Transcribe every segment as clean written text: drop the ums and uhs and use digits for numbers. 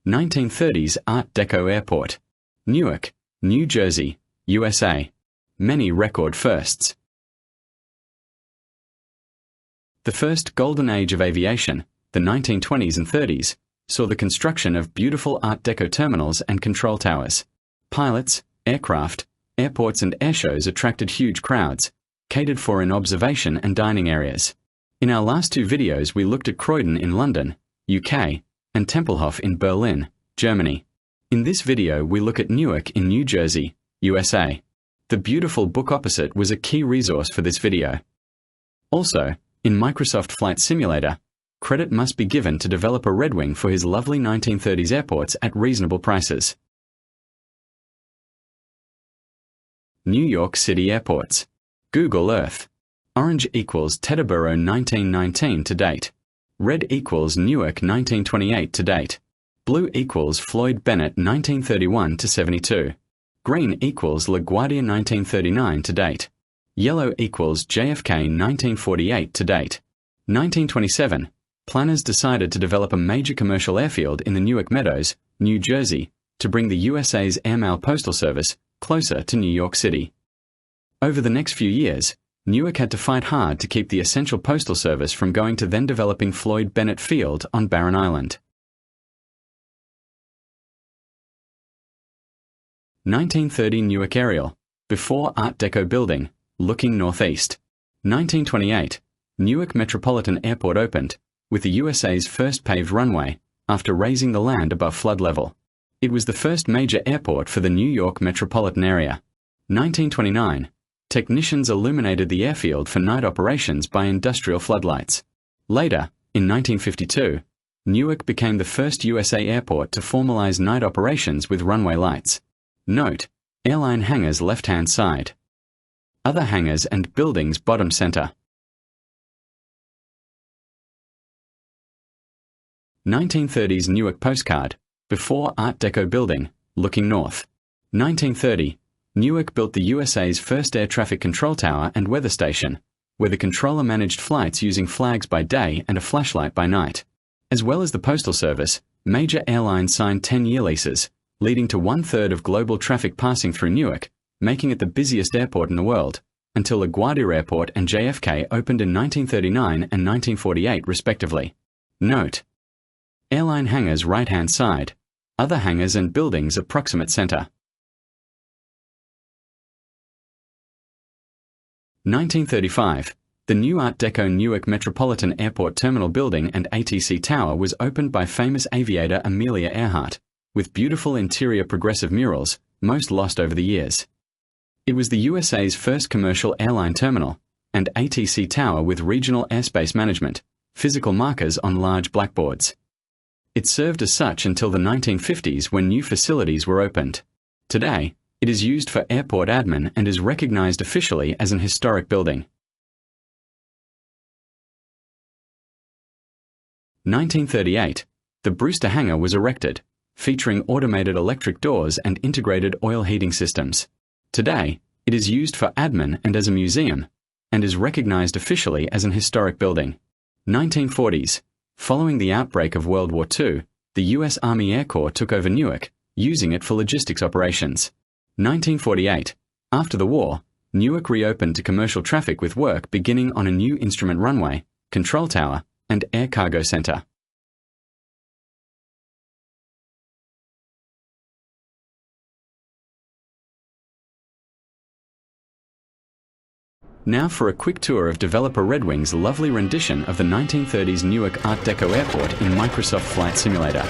1930s Art Deco Airport, Newark, New Jersey, USA. Many record firsts. The first golden age of aviation, the 1920s and 30s, saw the construction of beautiful Art Deco terminals and control towers. Pilots, aircraft, airports and airshows attracted huge crowds, catered for in observation and dining areas. In our last two videos we looked at Croydon in London, UK, and Tempelhof in Berlin, Germany. In this video we look at Newark in New Jersey, USA. The beautiful book opposite was a key resource for this video. Also, in Microsoft Flight Simulator, credit must be given to developer Red Wing for his lovely 1930s airports at reasonable prices. New York City airports. Google Earth. Orange equals Teterboro 1919 to date. Red equals Newark 1928 to date. Blue equals Floyd Bennett 1931 to 72. Green equals LaGuardia 1939 to date. Yellow equals JFK 1948 to date. 1927. Planners decided to develop a major commercial airfield in the Newark Meadows, New Jersey, to bring the USA's airmail postal service closer to New York City. Over the next few years, Newark had to fight hard to keep the essential postal service from going to then developing Floyd Bennett Field on Barren Island. 1930 Newark Aerial, before Art Deco building, looking northeast. 1928, Newark Metropolitan Airport opened, with the USA's first paved runway, after raising the land above flood level. It was the first major airport for the New York metropolitan area. 1929, technicians illuminated the airfield for night operations by industrial floodlights. Later, in 1952, Newark became the first USA airport to formalize night operations with runway lights. Note: airline hangars left-hand side. Other hangars and buildings bottom center. 1930s Newark postcard, before Art Deco building, looking north. 1930, Newark built the USA's first air traffic control tower and weather station, where the controller managed flights using flags by day and a flashlight by night. As well as the Postal Service, major airlines signed 10-year leases, leading to 1/3 of global traffic passing through Newark, making it the busiest airport in the world, until LaGuardia Airport and JFK opened in 1939 and 1948 respectively. Note: airline hangars right-hand side, other hangars and buildings approximate center. 1935, the new Art Deco Newark Metropolitan Airport Terminal Building and ATC Tower was opened by famous aviator Amelia Earhart, with beautiful interior progressive murals, most lost over the years. It was the USA's first commercial airline terminal, and ATC Tower with regional airspace management, physical markers on large blackboards. It served as such until the 1950s when new facilities were opened. Today, it is used for airport admin and is recognized officially as an historic building. 1938, the Brewster Hangar was erected, featuring automated electric doors and integrated oil heating systems. Today, it is used for admin and as a museum, and is recognized officially as an historic building. 1940s, following the outbreak of World War II, the U.S. Army Air Corps took over Newark, using it for logistics operations. 1948, after the war, Newark reopened to commercial traffic with work beginning on a new instrument runway, control tower, and air cargo center. Now for a quick tour of developer Red Wing's lovely rendition of the 1930s Newark Art Deco Airport in Microsoft Flight Simulator.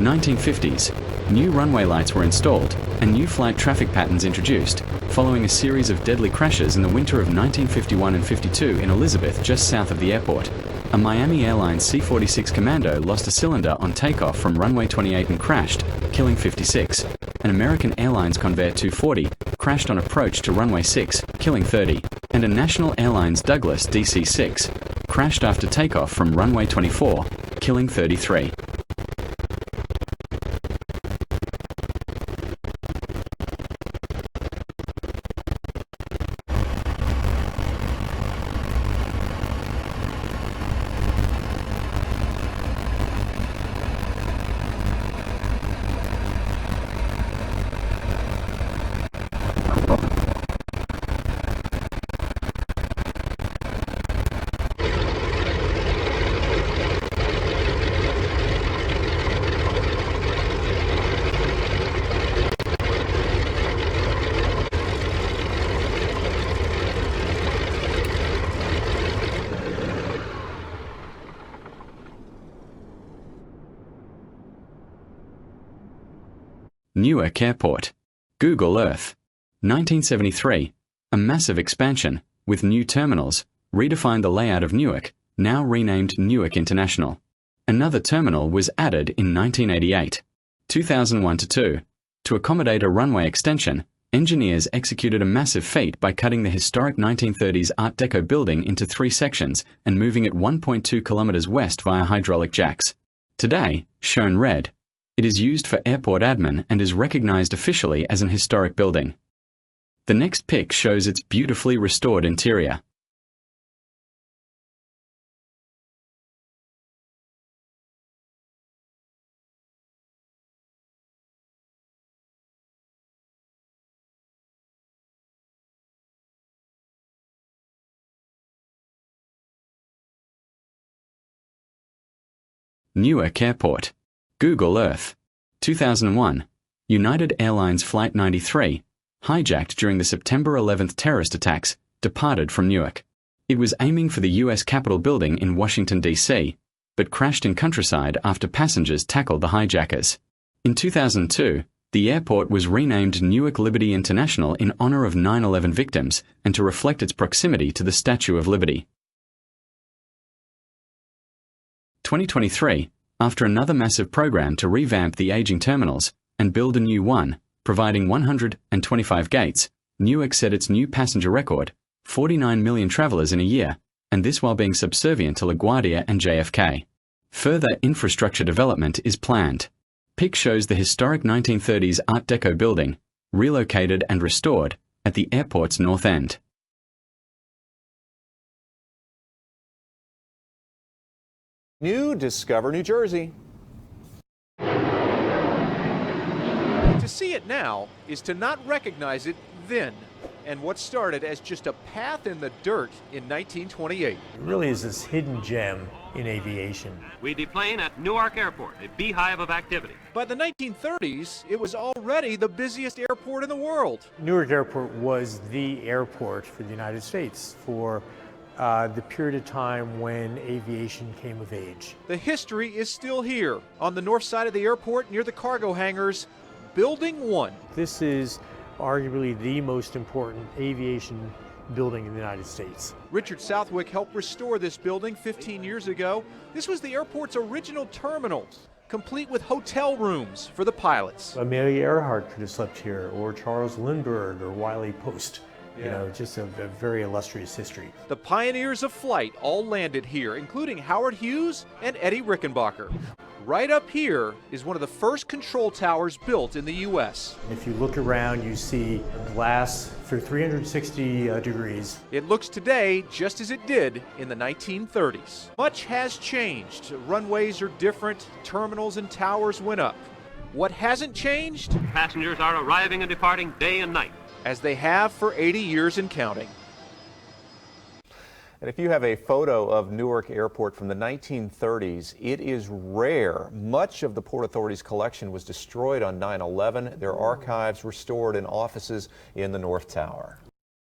1950s. New runway lights were installed and new flight traffic patterns introduced, following a series of deadly crashes in the winter of 1951 and 52 in Elizabeth, just south of the airport. A Miami Airlines C-46 Commando lost a cylinder on takeoff from runway 28 and crashed, killing 56. An American Airlines Convair 240 crashed on approach to runway 6, killing 30. And a National Airlines Douglas DC-6 crashed after takeoff from runway 24, killing 33. Newark Airport. Google Earth. 1973. A massive expansion, with new terminals, redefined the layout of Newark, now renamed Newark International. Another terminal was added in 1988. 2001-2. To accommodate a runway extension, engineers executed a massive feat by cutting the historic 1930s Art-Deco building into 3 sections and moving it 1.2 kilometers west via hydraulic jacks. Today, shown red, it is used for airport admin and is recognized officially as an historic building. The next pic shows its beautifully restored interior. Newark Airport. Google Earth. 2001. United Airlines Flight 93, hijacked during the September 11th terrorist attacks, departed from Newark. It was aiming for the U.S. Capitol building in Washington, D.C., but crashed in Countryside after passengers tackled the hijackers. In 2002, the airport was renamed Newark Liberty International in honor of 9/11 victims and to reflect its proximity to the Statue of Liberty. 2023. After another massive program to revamp the aging terminals and build a new one, providing 125 gates, Newark set its new passenger record, 49 million travelers in a year, and this while being subservient to LaGuardia and JFK. Further infrastructure development is planned. Pic shows the historic 1930s Art Deco building, relocated and restored, at the airport's north end. New Discover New Jersey. To see it now is to not recognize it then, and what started as just a path in the dirt in 1928. It really is this hidden gem in aviation. We deplane at Newark Airport, a beehive of activity. By the 1930s, it was already the busiest airport in the world. Newark Airport was the airport for the United States for the period of time when aviation came of age. The history is still here, on the north side of the airport near the cargo hangars, Building 1. This is arguably the most important aviation building in the United States. Richard Southwick helped restore this building 15 years ago. This was the airport's original terminal, complete with hotel rooms for the pilots. Amelia Earhart could have slept here, or Charles Lindbergh, or Wiley Post. You know, just a very illustrious history. The pioneers of flight all landed here, including Howard Hughes and Eddie Rickenbacker. Right up here is one of the first control towers built in the U.S. If you look around, you see glass for 360 degrees. It looks today just as it did in the 1930s. Much has changed. Runways are different, terminals and towers went up. What hasn't changed? Passengers are arriving and departing day and night, as they have for 80 years and counting. And if you have a photo of Newark Airport from the 1930s, it is rare. Much of the Port Authority's collection was destroyed on 9/11. Their archives restored in offices in the North Tower.